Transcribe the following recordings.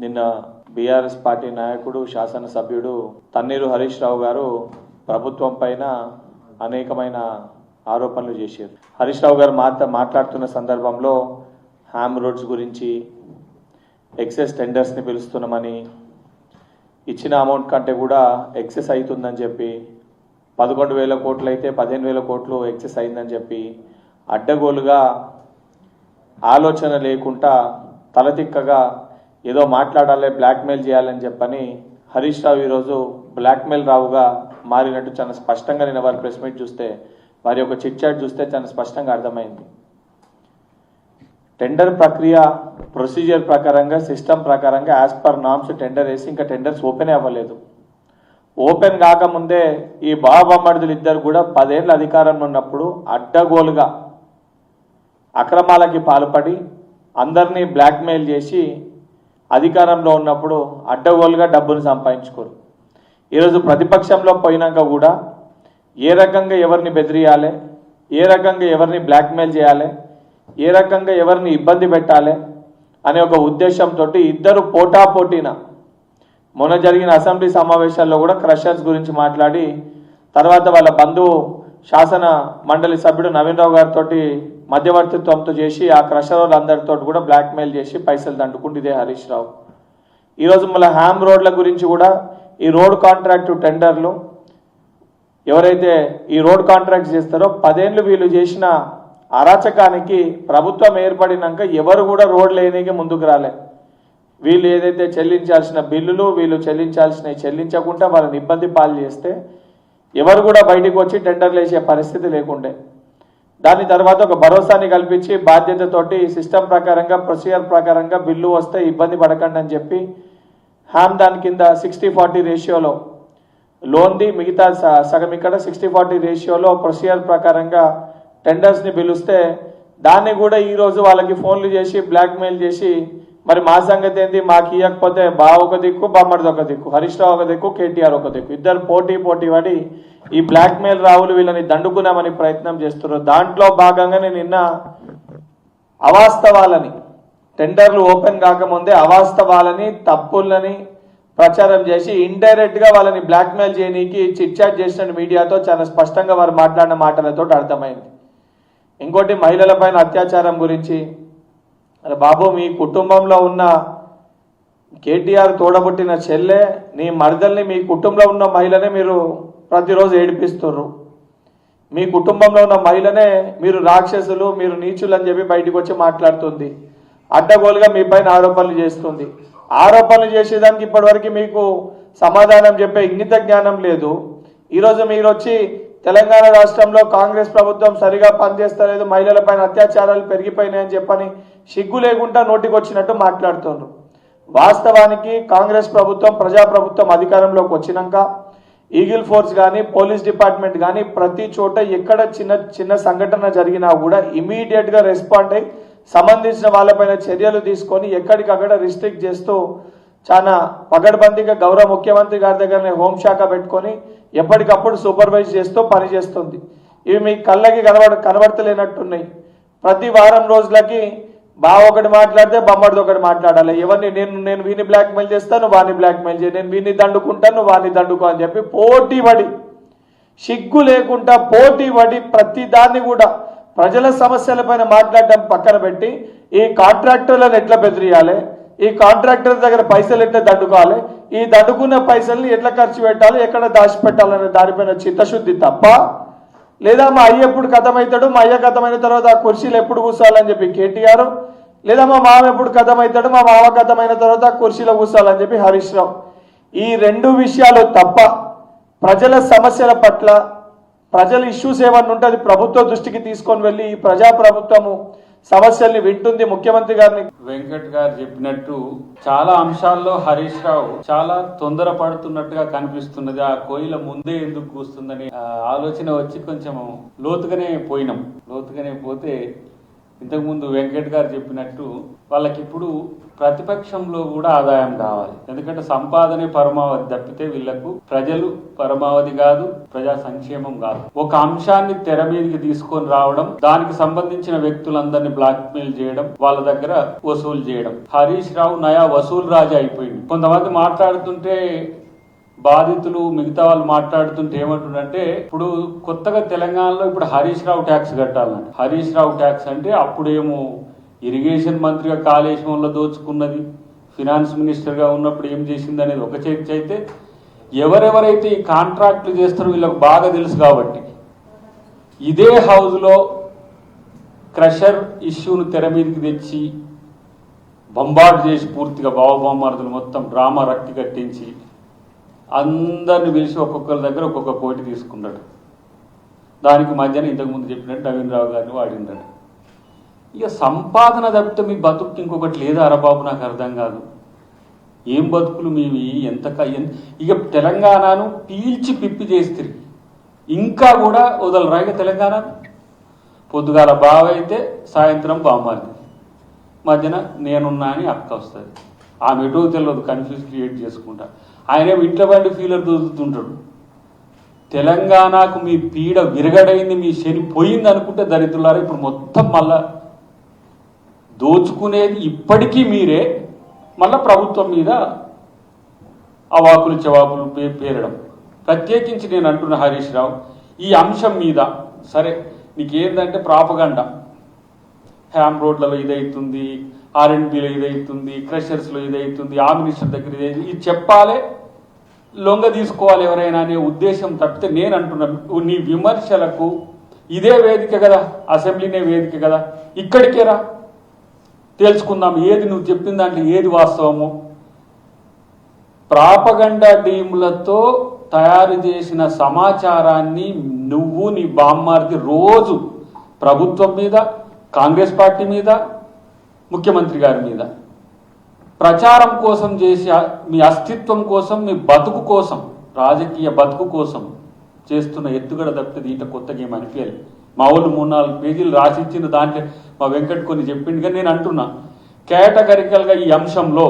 నిన్న BRS party నాయకుడు శాసనసభ్యుడు తన్నీరు హరీష్ రావు గారు ప్రభుత్వం పైన అనేకమైన ఆరోపణలు చేశారు. హరీష్ రావు గారు మాట్లాడుతున్న సందర్భంలో హ్యామ్ రోడ్స్ గురించి, ఎక్సెస్ టెండర్స్ని పిలుస్తున్నామని, ఇచ్చిన అమౌంట్ కంటే కూడా ఎక్సెస్ అవుతుందని చెప్పి, 11,000 కోట్లు అయితే 15,000 కోట్లు ఎక్సెస్ అయిందని చెప్పి అడ్డగోలుగా ఆలోచన లేకుండా తలతిక్కగా ఏదో మాట్లాడాలి, బ్లాక్మెయిల్ చేయాలని చెప్పని హరీష్ రావు ఈరోజు బ్లాక్మెయిల్ రావుగా మారినట్టు చాలా స్పష్టంగా నేను వారి ప్రెస్ మీట్ చూస్తే, వారి యొక్క చిట్ చాట్ చూస్తే చాలా స్పష్టంగా అర్థమైంది. టెండర్ ప్రక్రియ ప్రొసీజర్ ప్రకారంగా, సిస్టమ్ ప్రకారంగా యాజ్ పర్ నామ్స్ టెండర్ వేసి ఇంకా టెండర్స్ ఓపెన్ అవ్వలేదు. ఓపెన్ కాకముందే ఈ బాబామర్దులు ఇద్దరు కూడా 10 ఏళ్ళ అధికారంలో ఉన్నప్పుడు అడ్డగోలుగా అక్రమాలకి పాల్పడి అందరినీ బ్లాక్మెయిల్ చేసి అధికారంలో ఉన్నప్పుడు అడ్డగోలుగా డబ్బును సంపాదించుకోరు. ఈరోజు ప్రతిపక్షంలో పోయినాక కూడా ఏ రకంగా ఎవరిని బెదిరియాలి, ఏ రకంగా ఎవరిని బ్లాక్మెయిల్ చేయాలి, ఏ రకంగా ఎవరిని ఇబ్బంది పెట్టాలి అనే ఒక ఉద్దేశంతో ఇద్దరు పోటాపోటీన మొన్న జరిగిన అసెంబ్లీ సమావేశాల్లో కూడా క్రషర్స్ గురించి మాట్లాడి, తర్వాత వాళ్ళ బంధువు శాసన మండలి సభ్యుడు నవీన్ రావు గారితో మధ్యవర్తిత్వంతో చేసి ఆ క్రషర్ వాళ్ళందరితో కూడా బ్లాక్మెయిల్ చేసి పైసలు దండుకుంటే ఇదే హరీష్ రావు. ఈరోజు మళ్ళీ హ్యామ్ రోడ్ల గురించి కూడా ఈ రోడ్ కాంట్రాక్టు టెండర్లు ఎవరైతే ఈ రోడ్ కాంట్రాక్ట్ చేస్తారో 10 ఏళ్ళు వీళ్ళు చేసిన అరాచకానికి ప్రభుత్వం ఏర్పడినాక ఎవరు కూడా రోడ్లు వేయడానికి ముందుకు రాలే. వీళ్ళు ఏదైతే చెల్లించాల్సిన బిల్లులు వీళ్ళు చెల్లించాల్సినవి చెల్లించకుండా వాళ్ళని ఇబ్బంది పాలు చేస్తే ఎవరు కూడా బయటకు వచ్చి టెండర్లు వేసే పరిస్థితి లేకుండే. దాని తర్వాత ఒక భరోసాని కల్పించి బాధ్యతతోటి సిస్టమ్ ప్రకారంగా, ప్రొసీజర్ ప్రకారంగా బిల్లు వస్తే ఇబ్బంది పడకండి అని చెప్పి హ్యామ్ దాని కింద 60-40 రేషియోలో లోన్ది, మిగతా సగం ఇక్కడ 60-40 రేషియోలో ప్రొసీజర్ ప్రకారంగా టెండర్స్ని పిలుస్తే దాన్ని కూడా ఈరోజు వాళ్ళకి ఫోన్లు చేసి బ్లాక్మెయిల్ చేసి, మరి మా సంగతి ఏంది, మాకు ఇవ్వకపోతే బావ ఒక దిక్కు, బామ్మడిది ఒక దిక్కు, హరీష్ రావు ఒక దిక్కు, కేటీఆర్ ఒక దిక్కు, ఇద్దరు పోటీ పడి ఈ బ్లాక్మెయిల్ రావులు వీళ్ళని దండుకున్నామని ప్రయత్నం చేస్తున్నారు. దాంట్లో భాగంగానే నిన్న అవాస్తవాలని, టెండర్లు ఓపెన్ కాకముందే అవాస్తవాలని, తప్పులని ప్రచారం చేసి ఇండైరెక్ట్గా వాళ్ళని బ్లాక్మెయిల్ చేయనీకి చిట్ చాట్ చేసిన మీడియాతో చాలా స్పష్టంగా వారు మాట్లాడిన మాటలతో అర్థమైంది. ఇంకోటి మహిళల పైన అత్యాచారం గురించి, అరే బాబు, మీ కుటుంబంలో ఉన్న కేటీఆర్ తోడబుట్టిన చెల్లె, నీ మరదల్ని, మీ కుటుంబంలో ఉన్న మహిళనే మీరు ప్రతిరోజు ఏడిపిస్తున్నారు. మీ కుటుంబంలో ఉన్న మహిళనే మీరు రాక్షసులు, మీరు నీచులు అని చెప్పి బయటకు వచ్చి మాట్లాడుతుంది. అడ్డగోలుగా మీ పైన ఆరోపణలు చేస్తుంది. ఆరోపణలు చేసేదానికి ఇప్పటివరకు మీకు సమాధానం చెప్పే ఇంగిత జ్ఞానం లేదు. ఈరోజు మీరు వచ్చి తెలంగాణ రాష్ట్రంలో కాంగ్రెస్ ప్రభుత్వం సరిగా పనిచేస్తలేదు, మహిళల పైన అత్యాచారాలు పెరిగిపోయినాయని చెప్పని సిగ్గు లేకుండా నోటికొచ్చినట్టు మాట్లాడుతున్నారు. వాస్తవానికి కాంగ్రెస్ ప్రభుత్వం, ప్రజాప్రభుత్వం అధికారంలోకి వచ్చినాక ఈగిల్ ఫోర్స్ కానీ, పోలీస్ డిపార్ట్మెంట్ కానీ ప్రతి చోట ఎక్కడ చిన్న సంఘటన జరిగినా కూడా ఇమీడియట్గా రెస్పాండ్ అయ్యి సంబంధించిన వాళ్ళపైన చర్యలు తీసుకొని ఎక్కడికక్కడ రిస్ట్రిక్ట్ చేస్తూ చాలా పగడ్బందీగా గౌరవ ముఖ్యమంత్రి గారి దగ్గరనే హోంశాఖ పెట్టుకొని ఎప్పటికప్పుడు సూపర్వైజ్ చేస్తూ పనిచేస్తుంది. ఇవి మీ కళ్ళకి కనబడతలేనట్టున్నాయి. ప్రతి వారం రోజులకి బావ ఒకటి మాట్లాడితే బమ్మడిది ఒకటి మాట్లాడాలి. ఎవరిని నేను వీని బ్లాక్మెయిల్ చేస్తాను, వాని బ్లాక్మెయిల్ చేయి, నేను వీని దండుకుంటాను, వాని దండుకో అని చెప్పి పోటీ పడి, సిగ్గు లేకుండా పోటీ పడి ప్రతి దాన్ని కూడా ప్రజల సమస్యలపైన మాట్లాడడం పక్కన పెట్టి ఈ కాంట్రాక్టర్లను ఎట్లా బెదిరియాలి, ఈ కాంట్రాక్టర్ దగ్గర పైసలు ఎట్లా దండుకోవాలి, ఈ దండుకున్న పైసల్ని ఎట్లా ఖర్చు పెట్టాలి, ఎక్కడ దాచిపెట్టాలనే దానిపైన చిత్తశుద్ధి తప్ప, లేదా మా అయ్య ఎప్పుడు కథమవుతాడు, మా అయ్య కథమైన తర్వాత ఆ కుర్చీలు ఎప్పుడు కూర్చోవాలని చెప్పి కేటీఆర్, లేదా మా మామ ఎప్పుడు కథమవుతాడు, మా మామ కథమైన తర్వాత ఆ కుర్చీలో కూర్చోవాలని చెప్పి హరీష్ రావు. ఈ 2 విషయాలు తప్ప ప్రజల సమస్యల పట్ల, ప్రజల ఇష్యూస్ ఏమన్నా ఉంటే అది ప్రభుత్వ దృష్టికి తీసుకొని వెళ్ళి ఈ ప్రజాప్రభుత్వము సమస్యల్ని వింటుంది. ముఖ్యమంత్రి గారిని వెంకట్ గారు చెప్పినట్టు చాలా అంశాల్లో హరీష్ రావు చాలా తొందరపడుతున్నట్టుగా కనిపిస్తున్నది. ఆ కోయిల ముందే ఎందుకు కూస్తుందని ఆలోచన వచ్చి కొంచెం లోతుగానే పోయినాం. లోతుగానే పోతే ఇంతకుముందు వెంకట్ గారు చెప్పినట్టు వాళ్ళకి ఇప్పుడు ప్రతిపక్షంలో కూడా ఆదాయం కావాలి. ఎందుకంటే సంపాదనే పరమావధి తప్పితే వీళ్లకు ప్రజలు పరమావధి కాదు, ప్రజా సంక్షేమం కాదు. ఒక అంశాన్ని తెర మీదకి తీసుకొని రావడం, దానికి సంబంధించిన వ్యక్తులందరినీ బ్లాక్మెయిల్ చేయడం, వాళ్ళ దగ్గర వసూలు చేయడం. హరీష్ రావు నయా వసూలు రాజా అయిపోయింది. కొంతమంది మాట్లాడుతుంటే బాధితులు మిగతా వాళ్ళు మాట్లాడుతుంటే ఏమంటుందంటే, ఇప్పుడు కొత్తగా తెలంగాణలో ఇప్పుడు హరీష్ రావు ట్యాక్స్ కట్టాలంట. హరీష్ రావు ట్యాక్స్ అంటే అప్పుడేమో ఇరిగేషన్ మంత్రిగా కాళేశ్వరంలో దోచుకున్నది, ఫినాన్స్ మినిస్టర్గా ఉన్నప్పుడు ఏం చేసింది అనేది ఒక చర్చ అయితే, ఎవరెవరైతే ఈ కాంట్రాక్ట్లు చేస్తారో వీళ్ళకి బాగా తెలుసు కాబట్టి ఇదే హౌస్లో క్రషర్ ఇష్యూను తెర మీదకి తెచ్చి బంబార్డ్ చేసి పూర్తిగా బావబామార్దులు మొత్తం డ్రామా రక్తి కట్టించి అందరిని పిలిచి ఒక్కొక్కరి దగ్గర ఒక్కొక్క కోటి తీసుకున్నాడు. దానికి మధ్యన ఇంతకుముందు చెప్పినట్టు నవీన్ రావు గారిని వాడినాడు. ఇక సంపాదన తప్పితే మీ బతుకు ఇంకొకటి లేదా అరబాబు? నాకు అర్థం కాదు. ఏం బతుకులు మీవి? ఇక తెలంగాణను పీల్చి పిప్పి చేస్తారు. ఇంకా కూడా వదలరా ఇక తెలంగాణను? పొద్దుగాల బావ అయితే సాయంత్రం బామ్మారి, మధ్యన నేనున్నా అని అక్క వస్తుంది. ఆమె ఎటో తెలియదు, కన్ఫ్యూజ్ క్రియేట్ చేసుకుంటా. ఆయన ఇంట్లో బండి ఫీలర్ దొరుకుతుంటాడు. తెలంగాణకు మీ పీడ విరగడైంది, మీ శని పోయింది అనుకుంటే దరిద్రులారా ఇప్పుడు మొత్తం మళ్ళా దోచుకునేది ఇప్పటికీ మీరే. మళ్ళా ప్రభుత్వం మీద అవాకులు చవాకులు పేరడం. ప్రత్యేకించి నేను అంటున్న హరీష్ రావు, ఈ అంశం మీద సరే నీకేందంటే ప్రాపగండ, హ్యామ్ రోడ్లలో ఇదవుతుంది, R&Bలో ఇదవుతుంది, క్రషర్స్లో ఇదవుతుంది, ఆ మినిస్టర్ దగ్గర ఇదైతుంది, ఇది చెప్పాలి, లొంగ తీసుకోవాలి ఎవరైనా అనే ఉద్దేశం తప్పితే నేను అంటున్నాను నీ విమర్శలకు ఇదే వేదిక కదా, అసెంబ్లీనే వేదిక కదా, ఇక్కడికే రా తెలుసుకుందాం ఏది నువ్వు చెప్పిన దాంట్లో ఏది వాస్తవమో. ప్రాపగండా టీములతో తయారు చేసిన సమాచారాన్ని నువ్వు నీ బామ్మార్ది రోజు ప్రభుత్వం మీద, కాంగ్రెస్ పార్టీ మీద, ముఖ్యమంత్రి గారి మీద ప్రచారం కోసం చేసి మీ అస్తిత్వం కోసం, మీ బతుకు కోసం, రాజకీయ బతుకు కోసం చేస్తున్న ఎత్తుగడ తప్పితే దీంట్లో కొత్తగా ఏం అనిపించాలి. మా వాళ్ళు 3-4 పేజీలు రాసిచ్చిన దాంట్లో మా వెంకట్ కొన్ని చెప్పింది. కానీ నేను అంటున్నా కేటగరికల్గా ఈ అంశంలో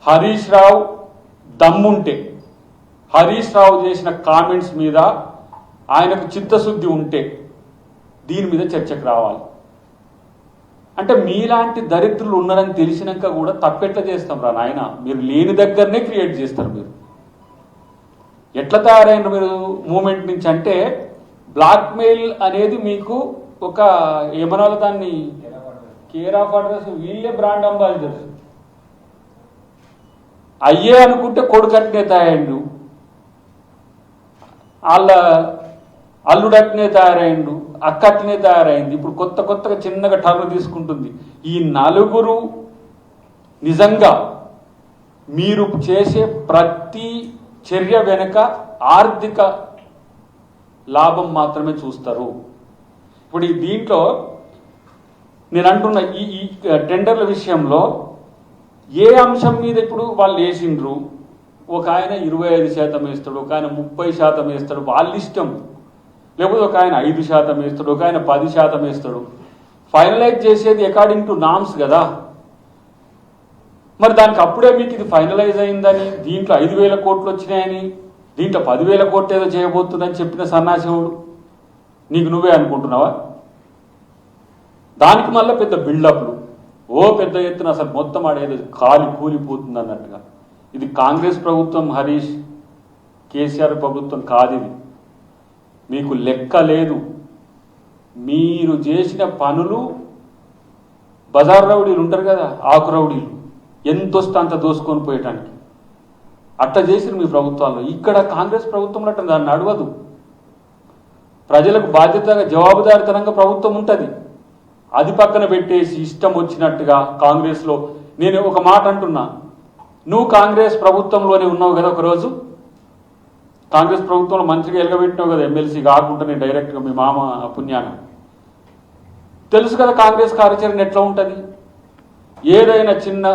హరీష్ రావు దమ్ముంటే, హరీష్ రావు చేసిన కామెంట్స్ మీద ఆయనకు చిత్తశుద్ధి ఉంటే దీని మీద చర్చకు రావాలి. అంటే మీలాంటి దరిద్రులు ఉన్నారని తెలిసినాక కూడా తప్పెట్లా చేస్తాం రా నాయన? మీరు లేని దగ్గరనే క్రియేట్ చేస్తారు. మీరు ఎట్లా తయారైన మీరు మూమెంట్ నుంచి అంటే బ్లాక్మెయిల్ అనేది మీకు ఒక ఏమనాలి దాన్ని, కేర్ ఆఫ్ అడ్రస్ వీళ్ళే బ్రాండ్ అంబాసిడర్స్ అయ్యే అనుకుంటే కొడుకట్నే తయారైండు, వాళ్ళ అల్లుడట్నే తయారైండు, అక్కట్నే తయారైంది. ఇప్పుడు కొత్తగా చిన్నగా టర్న్ తీసుకుంటుంది. ఈ నలుగురు నిజంగా మీరు చేసే ప్రతి చర్య వెనుక ఆర్థిక లాభం మాత్రమే చూస్తారు. ఇప్పుడు ఈ దీంట్లో నేను అంటున్న ఈ టెండర్ల విషయంలో ఏ అంశం మీద ఇప్పుడు వాళ్ళు వేసిండ్రు, ఒక ఆయన 25% వేస్తాడు, ఒక ఆయన 30% వేస్తాడు, వాళ్ళ ఇష్టం. లేకపోతే ఒక ఆయన 5% వేస్తాడు, ఒక ఆయన 10% వేస్తాడు. ఫైనలైజ్ చేసేది అకార్డింగ్ టు నామ్స్ కదా. మరి దానికి అప్పుడే మీకు ఇది ఫైనలైజ్ అయిందని, దీంట్లో 5,000 కోట్లు వచ్చినాయని, దీంట్లో 10,000 కోట్లు ఏదో చేయబోతుందని చెప్పిన సన్నాసివుడు నీకు నువ్వే అనుకుంటున్నావా? దానికి మళ్ళీ పెద్ద బిల్డప్లు, ఓ పెద్ద ఎత్తున అసలు మొత్తం ఆడేది కూలిపోతుంది అన్నట్టుగా. ఇది కాంగ్రెస్ ప్రభుత్వం, హరీష్ కేసీఆర్ ప్రభుత్వం కాదు. ఇది మీకు లెక్క లేదు. మీరు చేసిన పనులు, బజార్ రౌడీలు ఉంటారు కదా, ఆకు రౌడీలు, ఎంతొస్తే అంత దోసుకొని పోయటానికి అట్లా చేసిరు మీ ప్రభుత్వాల్లో. ఇక్కడ కాంగ్రెస్ ప్రభుత్వంలో అట్లా దాన్ని నడవదు. ప్రజలకు బాధ్యతగా జవాబుదారితనంగా ప్రభుత్వం ఉంటుంది. అది పక్కన పెట్టేసి ఇష్టం వచ్చినట్టుగా కాంగ్రెస్లో, నేను ఒక మాట అంటున్నా, నువ్వు కాంగ్రెస్ ప్రభుత్వంలోనే ఉన్నావు కదా, ఒకరోజు కాంగ్రెస్ ప్రభుత్వంలో మంచిగా ఎలగబెట్టినావు కదా, ఎమ్మెల్సీ కాకుండా డైరెక్ట్గా మీ మామ పుణ్యాన. తెలుసు కదా కాంగ్రెస్ కార్యాచరణ ఎట్లా ఉంటుంది. ఏదైనా చిన్న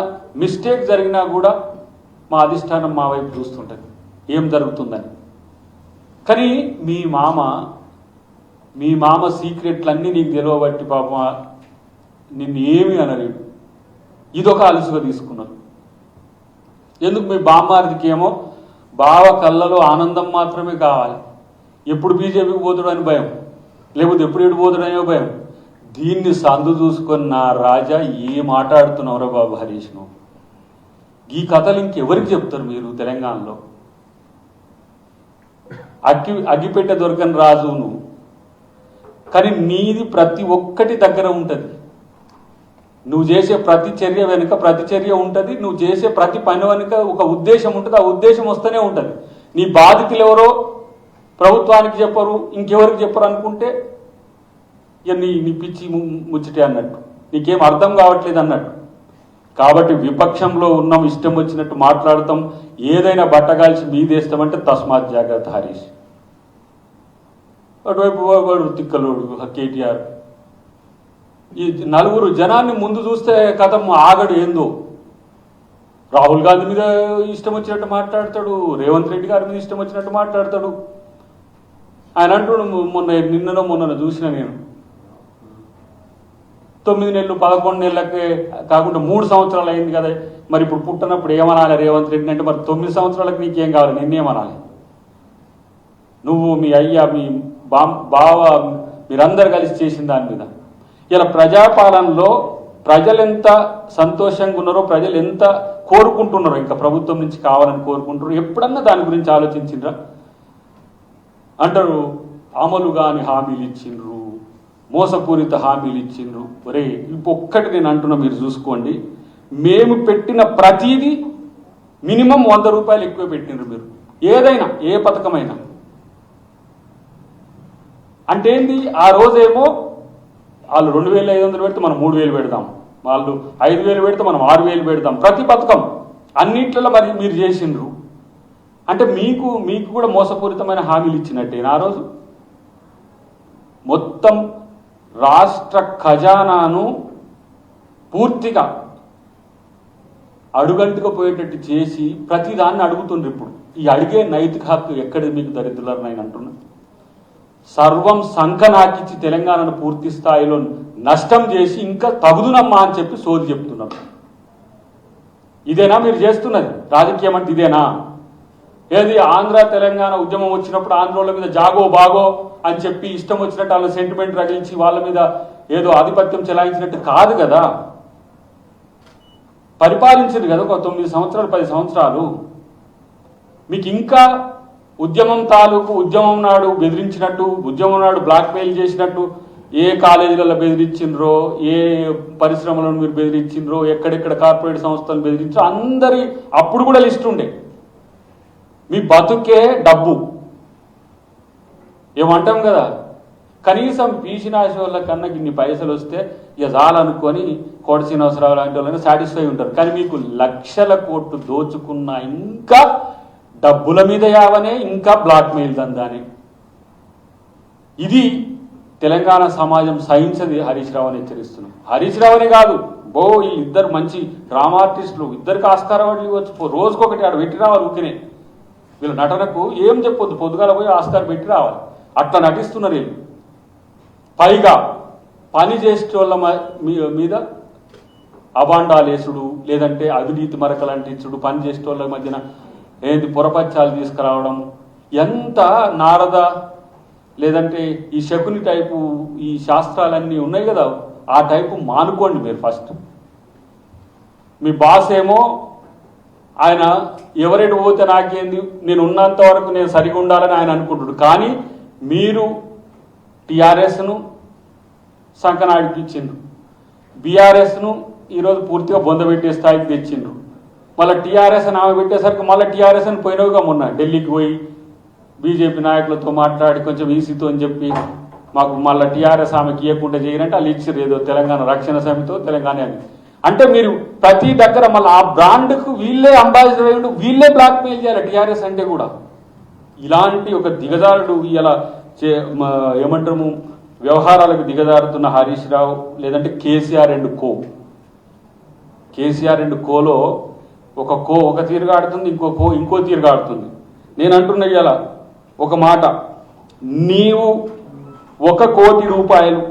మిస్టేక్ జరిగినా కూడా మా అధిష్టానం మా వైపు చూస్తుంటుంది ఏం జరుగుతుందని. కానీ మీ మామ సీక్రెట్లన్నీ నీకు తెలియబట్టి పాపం నిన్ను ఏమి అనలేడు. ఇదొక అలుసుగా తీసుకున్నారు. ఎందుకు మీ బామ్మారిదికి ఏమో బావ కళ్ళలో ఆనందం మాత్రమే కావాలి, ఎప్పుడు బీజేపీకి పోతాడు అని భయం, లేకపోతే ఎప్పుడు ఎటు పోతాడనే భయం. దీన్ని సందు చూసుకొని నా రాజా ఏం మాట్లాడుతున్నావురా బాబు హరీష్ నువ్వు? ఈ కథలు ఇంకెవరికి చెప్తారు మీరు తెలంగాణలో? అగ్గిపెట్టె దొరకని రాజు నువ్వు, కానీ నీది ప్రతి ఒక్కటి దగ్గర ఉంటుంది. నువ్వు చేసే ప్రతి చర్య వెనుక ప్రతి చర్య ఉంటుంది. నువ్వు చేసే ప్రతి పని వెనుక ఒక ఉద్దేశం ఉంటుంది. ఆ ఉద్దేశం వస్తూనే ఉంటుంది. నీ బాధితులు ఎవరో ప్రభుత్వానికి చెప్పరు, ఇంకెవరికి చెప్పరు అనుకుంటే ఇక నీ పిచ్చి ముచ్చటే అన్నట్టు, నీకేం అర్థం కావట్లేదు అన్నట్టు. కాబట్టి విపక్షంలో ఉన్నాం, ఇష్టం వచ్చినట్టు మాట్లాడతాం, ఏదైనా బట్టగాల్చి మీదేస్తామంటే తస్మాత్ జాగ్రత్త హరీష్. అటువైపు వాడు తిక్కలోడు కేటీఆర్. ఈ నలుగురు జనాన్ని ముందు చూస్తే కథం ఆగడు ఏందో. రాహుల్ గాంధీ మీద ఇష్టం వచ్చినట్టు మాట్లాడతాడు, రేవంత్ రెడ్డి గారి మీద ఇష్టం వచ్చినట్టు మాట్లాడతాడు. ఆయన అంటాడు, మొన్ననో చూసిన నేను 9 నెలలు 11 నెలలకే కాకుండా 3 సంవత్సరాలు అయింది కదా, మరి ఇప్పుడు పుట్టినప్పుడు ఏమనాలి రేవంత్ రెడ్డి అంటే? మరి 9 సంవత్సరాలకు నీకేం కావాలి, నిన్నేమనాలి? నువ్వు మీ అయ్యా మీ బావ మీరందరు కలిసి చేసిన దాని మీద ఇలా ప్రజాపాలనలో ప్రజలు ఎంత సంతోషంగా ఉన్నారో, ప్రజలు ఎంత కోరుకుంటున్నారో, ఇంకా ప్రభుత్వం నుంచి కావాలని కోరుకుంటున్నారు. ఎప్పుడన్నా దాని గురించి ఆలోచించిండ్రా? అంటారు అమలు కాని హామీలు ఇచ్చిండ్రు, మోసపూరిత హామీలు ఇచ్చిండ్రు. ఒరే ఒక్కటి నేను అంటున్నా, మీరు చూసుకోండి, మేము పెట్టిన ప్రతిదీ మినిమం 100 రూపాయలు ఎక్కువ పెట్టిండ్రు మీరు, ఏదైనా ఏ పథకమైనా. అంటే ఏంది? ఆ రోజేమో వాళ్ళు 2500 పెడితే మనం 3000 పెడదాం, వాళ్ళు 5000 పెడితే మనం 6000 పెడదాం. ప్రతి పథకం అన్నింటిలో మరి మీరు చేసిండ్రు. అంటే మీకు కూడా మోసపూరితమైన హామీలు ఇచ్చినట్టేనా? ఆ రోజు మొత్తం రాష్ట్ర ఖజానాను పూర్తిగా అడుగంటుగా పోయేటట్టు చేసి ప్రతిదాన్ని అడుగుతుండ్రు. ఇప్పుడు ఈ అడిగే నైతిక హక్కు ఎక్కడి మీకు దరిద్రులని నేను అంటున్నా. సర్వం సంకనాకిచ్చి తెలంగాణను పూర్తి స్థాయిలో నష్టం చేసి ఇంకా తగుదునమ్మా అని చెప్పి సోది చెప్తున్నాం. ఇదేనా మీరు చేస్తున్నది రాజకీయం? అంటే ఇదేనా? ఏది ఆంధ్ర తెలంగాణ ఉద్యమం వచ్చినప్పుడు ఆంధ్రోళ్ళ మీద జాగో బాగో అని చెప్పి ఇష్టం వచ్చినట్టు వాళ్ళ సెంటిమెంట్ రగిలించి వాళ్ళ మీద ఏదో ఆధిపత్యం చెలాయించినట్టు కాదు కదా. పరిపాలించింది కదా ఒక 9 సంవత్సరాలు 10 సంవత్సరాలు. మీకు ఇంకా ఉద్యమం తాలూకు ఉద్యమం నాడు బెదిరించినట్టు, ఉద్యమం నాడు బ్లాక్మెయిల్ చేసినట్టు ఏ కాలేజీలలో బెదిరించిండ్రో, ఏ పరిశ్రమలను మీరు బెదిరించిండ్రో, ఎక్కడెక్కడ కార్పొరేట్ సంస్థలను బెదిరించో అందరి అప్పుడు కూడా లిస్ట్ ఉండే. మీ బతుకే డబ్బు ఏమంటాం కదా, కనీసం పీసినాశి వాళ్ళ కన్నా ఇన్ని పైసలు వస్తే ఇక చాలనుకొని కోట శ్రీనివాసరావు లాంటి వాళ్ళని సాటిస్ఫై ఉంటారు. కానీ మీకు లక్షల కోట్లు దోచుకున్న ఇంకా డబ్బుల మీద యావనే, ఇంకా బ్లాక్మెయిల్ దందానే. ఇది తెలంగాణ సమాజం సహించది. హరీష్ రావు అని హెచ్చరిస్తున్నాం. హరీష్ రావునే కాదు, ఇద్దరు మంచి డ్రామా ఆర్టిస్టులు, ఇద్దరికి ఆస్కార్ అవార్డులు ఇవ్వచ్చు. రోజుకొకటి ఆడ పెట్టి రావాలి. ఊరికనే వీళ్ళ నటనకు ఏం చెప్పొద్దు, పొద్దుగాల పోయి ఆస్కార్ పెట్టి రావాలి. అట్లా నటిస్తున్నారు వీళ్ళు. పైగా పని చేసేటోళ్ళ మీద అబాండాలేసుడు, లేదంటే అవినీతి మరకలు అంటించుడు, పని చేసేటోళ్ళ మధ్యన ఏంటి పొరపచ్చాలు తీసుకురావడం, ఎంత నారద లేదంటే ఈ శకుని టైపు ఈ శాస్త్రాలన్నీ ఉన్నాయి కదా, ఆ టైపు మానుకోండి మీరు ఫస్ట్. మీ బాస్ ఏమో ఆయన ఎవరెటు పోతే నాకేంది, నేను ఉన్నంత వరకు నేను సరిగా ఉండాలని ఆయన అనుకుంటుడు. కానీ మీరు టీఆర్ఎస్ను సంకనాడికి ఇచ్చిండ్రు, బీఆర్ఎస్ను ఈరోజు పూర్తిగా బొందబెట్టే స్థాయికి తెచ్చిండ్రు. మళ్ళీ టీఆర్ఎస్ అని ఆమె పెట్టేసరికి మళ్ళీ టీఆర్ఎస్ అని పోయినవిగా మొన్న ఢిల్లీకి పోయి బీజేపీ నాయకులతో మాట్లాడి కొంచెం ఈసీతో అని చెప్పి మాకు మళ్ళీ టీఆర్ఎస్ ఆమెకి ఇవ్వకుండా చేయనంటే వాళ్ళు ఇచ్చారు ఏదో తెలంగాణ రక్షణ సమితితో తెలంగాణ అని. అంటే మీరు ప్రతి దగ్గర మళ్ళీ ఆ బ్రాండ్కు వీళ్ళే అంబాసిడర్ అయ్యి వీళ్ళే బ్లాక్మెయిల్ చేయాలి టీఆర్ఎస్ అంటే కూడా. ఇలాంటి ఒక దిగజారుడు ఇలా ఏమంటాము వ్యవహారాలకు దిగజారుతున్న హరీష్ రావు లేదంటే కేసీఆర్ అండ్ కోలో ఒక తీరుగా ఆడుతుంది, ఇంకో తీరుగా ఆడుతుంది. నేను అంటున్నా ఇలా ఒక మాట, నీవు 1 కోటి రూపాయలు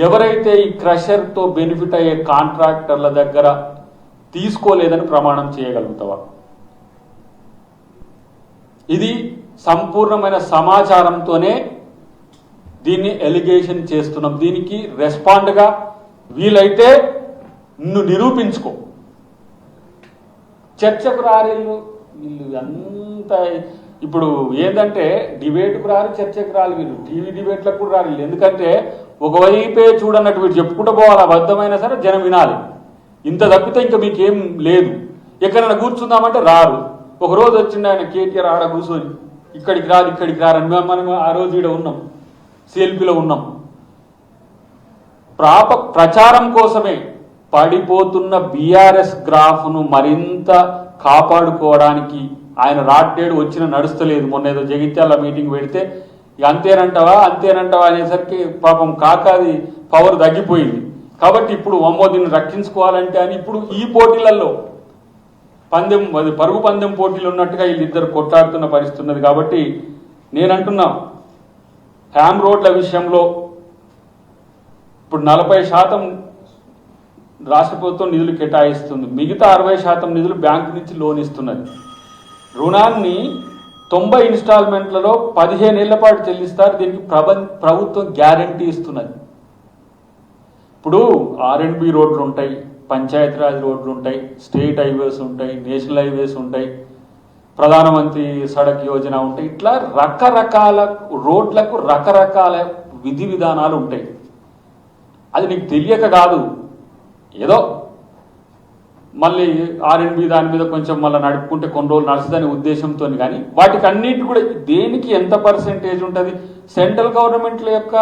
ఎవరైతే ఈ క్రషర్తో బెనిఫిట్ అయ్యే కాంట్రాక్టర్ల దగ్గర తీసుకోలేదని ప్రమాణం చేయగలుగుతావా? ఇది సంపూర్ణమైన సమాచారంతోనే దీన్ని ఎలిగేషన్ చేస్తున్నాం. దీనికి రెస్పాండ్గా వీలైతే నువ్వు నిరూపించుకో. చర్చకు రారేళ్ళు వీళ్ళు అంత. ఇప్పుడు ఏంటంటే డిబేట్కు రారు, చర్చకు రారు వీళ్ళు, టీవీ డిబేట్లకు కూడా రారు. ఎందుకంటే ఒకవైపే చూడన్నట్టు వీళ్ళు చెప్పుకుంటూ పోవాలి. అబద్ధమైనా సరే జనం వినాలి. ఇంత తప్పితే ఇంకా మీకేం లేదు. ఎక్కడైనా కూర్చుందామంటే రారు. ఒకరోజు వచ్చింది ఆయన కేటీఆర్ ఆడ కూర్చొని ఇక్కడికి రారని మనం ఆ రోజు ఈడ ఉన్నాం, సెల్ఫీలో ఉన్నాం. ప్రచారం కోసమే పడిపోతున్న బీఆర్ఎస్ గ్రాఫ్ను మరింత కాపాడుకోవడానికి ఆయన రాట్లేడు వచ్చిన నడుస్తలేదు. మొన్న ఏదో జగిత్యాల మీటింగ్ పెడితే అంతేనంటావా అనేసరికి పాపం కాకాది పవర్ తగ్గిపోయింది. కాబట్టి ఇప్పుడు దీన్ని రక్షించుకోవాలంటే అని ఇప్పుడు ఈ పోటీలలో పరుగు పందెం పోటీలు ఉన్నట్టుగా వీళ్ళిద్దరు కొట్లాడుతున్న పరిస్థితి ఉన్నది. కాబట్టి నేనంటున్నా హ్యామ్ రోడ్ల విషయంలో ఇప్పుడు 40% రాష్ట్ర ప్రభుత్వం నిధులు కేటాయిస్తుంది. మిగతా 60% నిధులు బ్యాంకు నుంచి లోన్ ఇస్తున్నది. రుణాన్ని 90 ఇన్స్టాల్మెంట్లలో 15 ఏళ్ల పాటు చెల్లిస్తారు. దీనికి ప్రభుత్వం గ్యారంటీ ఇస్తున్నది. ఇప్పుడు R&B రోడ్లు ఉంటాయి, పంచాయతీరాజ్ రోడ్లు ఉంటాయి, స్టేట్ హైవేస్ ఉంటాయి, నేషనల్ హైవేస్ ఉంటాయి, ప్రధానమంత్రి సడక్ యోజన ఉంటాయి. ఇట్లా రకరకాల రోడ్లకు రకరకాల విధి విధానాలు ఉంటాయి. అది నీకు తెలియక కాదు, ఏదో మళ్ళీ R&B దాని మీద కొంచెం మళ్ళీ నడుపుకుంటే కొన్ని రోజులు నడుస్తుందనే ఉద్దేశంతో. కానీ వాటికి అన్నిటి కూడా దేనికి ఎంత పర్సెంటేజ్ ఉంటుంది, సెంట్రల్ గవర్నమెంట్ల యొక్క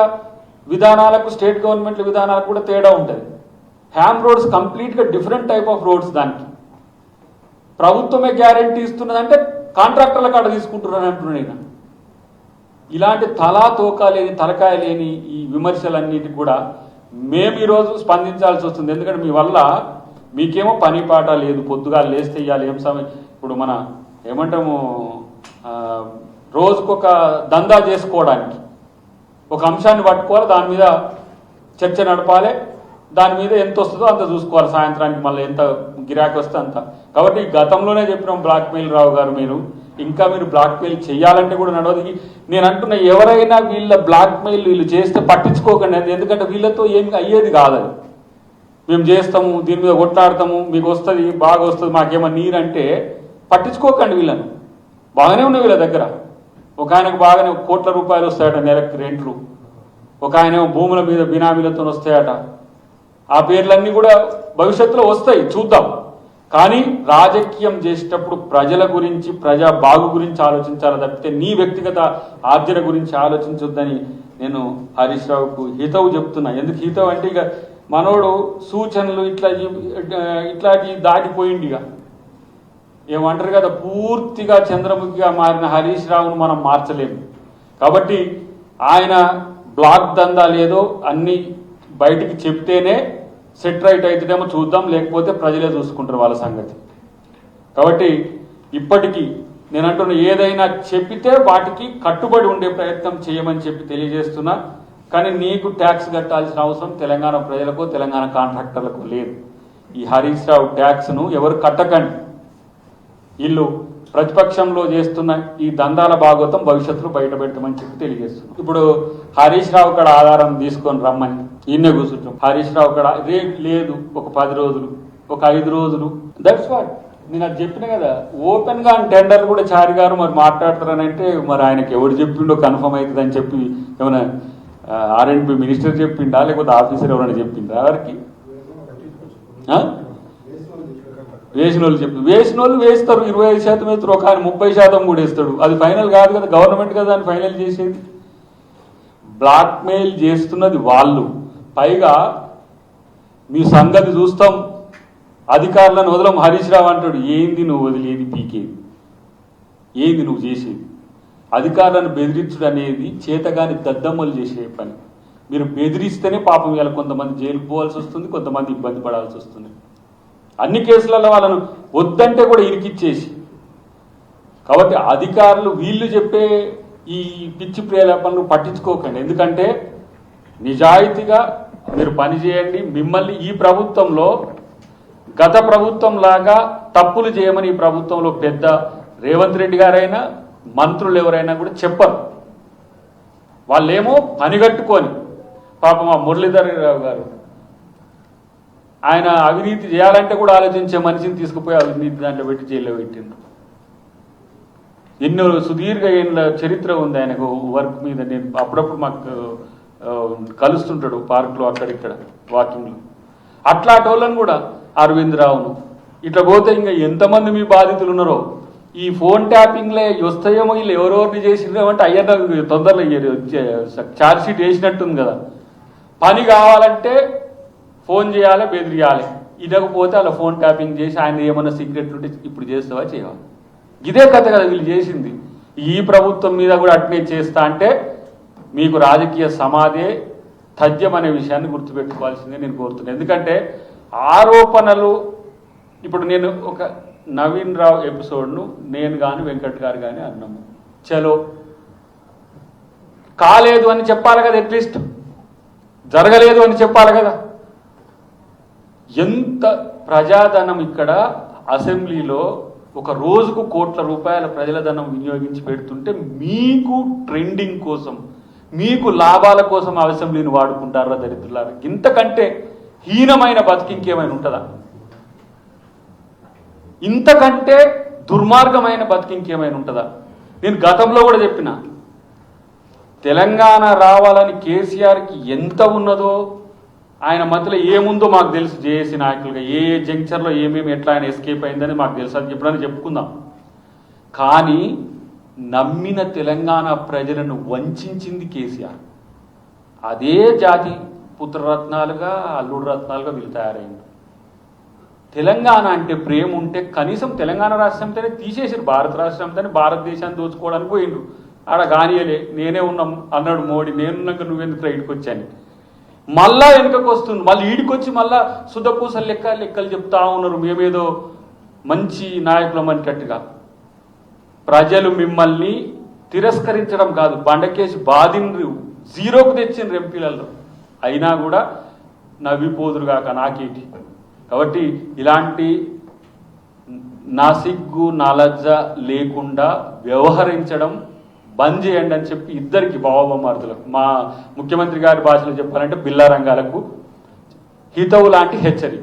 విధానాలకు స్టేట్ గవర్నమెంట్ల విధానాలకు కూడా తేడా ఉంటుంది. హ్యామ్ రోడ్స్ కంప్లీట్గా డిఫరెంట్ టైప్ ఆఫ్ రోడ్స్. దానికి ప్రభుత్వమే గ్యారంటీ ఇస్తున్నదంటే కాంట్రాక్టర్ల కాడ తీసుకుంటున్నారని అంటున్నాను నేను. ఇలాంటి తోక లేని తలకాయ లేని ఈ విమర్శలన్నిటికి కూడా మేము ఈరోజు స్పందించాల్సి వస్తుంది. ఎందుకంటే మీ వల్ల మీకేమో పని పాట లేదు, పొద్దుగా లేస్తే ఇవ్వాలి ఏం సమయం. ఇప్పుడు మన ఏమంటాము రోజుకొక దందా చేసుకోవడానికి ఒక అంశాన్ని పట్టుకోవాలి, దాని మీద చర్చ నడపాలి, దాని మీద ఎంత వస్తుందో అంత చూసుకోవాలి, సాయంత్రానికి మళ్ళీ ఎంత గిరాకీ వస్తే అంత. కాబట్టి గతంలోనే చెప్పినాం బ్లాక్మెయిల్ రావు గారు, మీరు బ్లాక్మెయిల్ చేయాలంటే కూడా నడవదు. నేను అంటున్నా ఎవరైనా వీళ్ళ బ్లాక్మెయిల్ వీళ్ళు చేస్తే పట్టించుకోకండి. ఎందుకంటే వీళ్ళతో ఏమి అయ్యేది కాదని. మేము చేస్తాము, దీని మీద కొట్లాడతాము, మీకు వస్తుంది, బాగా వస్తుంది, మాకేమో నీరంటే పట్టించుకోకండి. వీళ్ళను బాగానే ఉన్నాయి వీళ్ళ దగ్గర. ఒక ఆయనకు బాగానే ₹1 కోట్ల వస్తాయట నెలకు రెంట్లు, ఒక ఆయన భూముల మీద బినామీలతో వస్తాయట. ఆ పేర్లన్నీ కూడా భవిష్యత్తులో వస్తాయి, చూద్దాం. కానీ రాజకీయం చేసేటప్పుడు ప్రజల గురించి, ప్రజా బాగు గురించి ఆలోచించాలి తప్పితే నీ వ్యక్తిగత ఆర్జన గురించి ఆలోచించొద్దని నేను హరీష్ రావుకు హితవు చెప్తున్నా. ఎందుకు హితవు అంటే ఇక మనోడు సూచనలు ఇట్లాంటి దాటిపోయింది. ఇక ఏమంటారు కదా, పూర్తిగా చంద్రముఖిగా మారిన హరీష్ రావును మనం మార్చలేము. కాబట్టి ఆయన బ్లాక్ దందా లేదో అన్ని బయటికి చెప్తేనే సెట్ రైట్ అయితేనేమో చూద్దాం, లేకపోతే ప్రజలే చూసుకుంటారు వాళ్ళ సంగతి. కాబట్టి ఇప్పటికీ నేను అంటున్నా ఏదైనా చెప్పితే వాటికి కట్టుబడి ఉండే ప్రయత్నం చేయమని చెప్పి తెలియజేస్తున్నా. కానీ నీకు ట్యాక్స్ కట్టాల్సిన అవసరం తెలంగాణ ప్రజలకు, తెలంగాణ కాంట్రాక్టర్లకు లేదు. ఈ హరీష్ రావు ట్యాక్స్ను ఎవరు కట్టకండి. వీళ్ళు ప్రతిపక్షంలో చేస్తున్న ఈ దందాల భాగవతం భవిష్యత్తులో బయట పెడతామని చెప్పి తెలియజేస్తున్నాం. ఇప్పుడు హరీష్ రావు కడ ఆధారం తీసుకొని రమ్మని ఈయనే కూర్చుంటాం. హరీష్ రావు కడ రేట్ లేదు, ఒక 10 రోజులు, ఒక 5 రోజులు, దట్స్ వాట్. నేను అది చెప్పిన కదా, ఓపెన్ గా టెండర్ కూడా చారి గారు మరి మాట్లాడతారని అంటే మరి ఆయనకి ఎవరు చెప్పిండో కన్ఫర్మ్ అవుతుందని చెప్పి ఏమైనా R&B మినిస్టర్ చెప్పిండా, లేకపోతే ఆఫీసర్ ఎవరైనా చెప్పిండా? ఎవరికి వేసిన వాళ్ళు వేసిన వాళ్ళు వేస్తారు. 25% వేస్తారు, ఒక ఆయన 30% కూడా వేస్తాడు. అది ఫైనల్ కాదు కదా, గవర్నమెంట్ కదా దాన్ని ఫైనల్ చేసేది. బ్లాక్మెయిల్ చేస్తున్నది వాళ్ళు. పైగా మీ సంగతి చూస్తాం, అధికారులను వదలం హరీష్ రావు అంటాడు. ఏంది నువ్వు వదిలేది, పీకేది ఏంది నువ్వు చేసేది? అధికారులను బెదిరించడం అనేది చేతగాని దద్దమ్మలు చేసే పని. మీరు బెదిరిస్తేనే పాపం ఇవాళ కొంతమంది జైలుకు పోవాల్సి వస్తుంది, కొంతమంది ఇబ్బంది పడాల్సి వస్తుంది. అన్ని కేసులలో వాళ్ళను వద్దంటే కూడా ఇరికిచ్చేసి. కాబట్టి అధికారులు వీళ్ళు చెప్పే ఈ పిచ్చి ప్రేరేపణలు పట్టించుకోకండి. ఎందుకంటే నిజాయితీగా మీరు పని చేయండి. మిమ్మల్ని ఈ ప్రభుత్వంలో గత ప్రభుత్వం లాగా తప్పులు చేయమని ఈ ప్రభుత్వంలో పెద్ద రేవంత్ రెడ్డి గారైనా మంత్రులు ఎవరైనా కూడా చెప్పరు. వాళ్ళేమో పనిగట్టుకొని పాపం మా మురళీధరరావు గారు ఆయన అవినీతి చేయాలంటే కూడా ఆలోచించే మనిషిని తీసుకుపోయి అవినీతి దాంట్లో పెట్టి జైల్లో పెట్టిండ్రు. ఎన్నో సుదీర్ఘ ఏళ్ళ చరిత్ర ఉంది ఆయనకు వర్క్ మీద. నేను అప్పుడప్పుడు మాకు కలుస్తుంటాడు పార్కులో అక్కడిక్కడ వాకింగ్లో. అట్లాంటి వాళ్ళని కూడా అరవింద్ రావును ఇట్లా పోతే ఇంకా ఎంతమంది మీ బాధితులు ఉన్నారో ఈ ఫోన్ ట్యాపింగ్లే వస్తాయేమో. వీళ్ళు ఎవరెవరిని చేసినామంటే అయ్యన్న తొందరలో ఛార్జ్ షీట్ వేసినట్టుంది కదా. పని కావాలంటే ఫోన్ చేయాలి, బెదిరియాలి. ఇదకపోతే అలా ఫోన్ ట్యాపింగ్ చేసి ఆయన ఏమన్నా సీక్రెట్లు ఉంటే ఇప్పుడు చేస్తావా చేయాలి. ఇదే కథ కదా వీళ్ళు చేసింది. ఈ ప్రభుత్వం మీద కూడా అట్నే చేస్తా అంటే మీకు రాజకీయ సమాధే తథ్యం అనే విషయాన్ని గుర్తుపెట్టుకోవాల్సిందే నేను కోరుతున్నాను. ఎందుకంటే ఆరోపణలు ఇప్పుడు నేను ఒక నవీన్ రావు ఎపిసోడ్ను నేను కానీ వెంకట్ గారు కానీ అన్నాము. చలో కాలేదు అని చెప్పాలి కదా, అట్లీస్ట్ జరగలేదు అని చెప్పాలి కదా. ఎంత ప్రజాధనం ఇక్కడ అసెంబ్లీలో ఒక రోజుకు కోట్ల రూపాయల ప్రజల ధనం వినియోగించి పెడుతుంటే మీకు ట్రెండింగ్ కోసం మీకు లాభాల కోసం అసెంబ్లీని వాడుకుంటారా దరిద్రులారా? ఇంతకంటే హీనమైన బతికింకేమైనా ఉంటుందా? ఇంతకంటే దుర్మార్గమైన బతికింకేమైనా ఉంటుందా? నేను గతంలో కూడా చెప్పిన తెలంగాణ రావాలని కేసీఆర్కి ఎంత ఉన్నదో ఆయన మధ్యలో ఏముందో మాకు తెలుసు. జేఏసీ నాయకులుగా ఏ జంక్షన్లో ఏమేమి ఎట్లా ఆయన ఎస్కేప్ అయిందని మాకు తెలుసు. అని చెప్పడానికి చెప్పుకుందాం. కానీ నమ్మిన తెలంగాణ ప్రజలను వంచింది కేసీఆర్. అదే జాతి పుత్రరత్నాలుగా అల్లుడు రత్నాలుగా వీళ్ళు తయారైంది. తెలంగాణ అంటే ప్రేమ ఉంటే కనీసం తెలంగాణ రాష్ట్రంతోనే తీసేసారు. భారత రాష్ట్రంతోనే భారతదేశాన్ని దోచుకోవడానికి పోయిండ్రు. ఆడ కానియలే నేనే ఉన్నాం అన్నాడు మోడీ. నేనున్నాక నువ్వెందుకు రైట్కి వచ్చాను. మళ్ళా వెనుకకు వస్తుంది. మళ్ళీ ఈడికొచ్చి మళ్ళా సుధపూసలు లెక్కలు చెప్తా ఉన్నారు. మేమేదో మంచి నాయకులం అనేటట్టుగా. ప్రజలు మిమ్మల్ని తిరస్కరించడం కాదు, బండకేసి బాధిండ్రు, జీరోకు తెచ్చిండ్రు ఎంపీలలో. అయినా కూడా నవ్విపోదురుగాక నాకేటి. కాబట్టి ఇలాంటి నా సిగ్గు నా లజ్జ లేకుండా వ్యవహరించడం బంద్ చేయండి అని చెప్పి ఇద్దరికి బావబొమ్మార్దులకు, మా ముఖ్యమంత్రి గారి భాషలో చెప్పాలంటే బిల్లా రంగాలకు హితవు లాంటి హెచ్చరిక.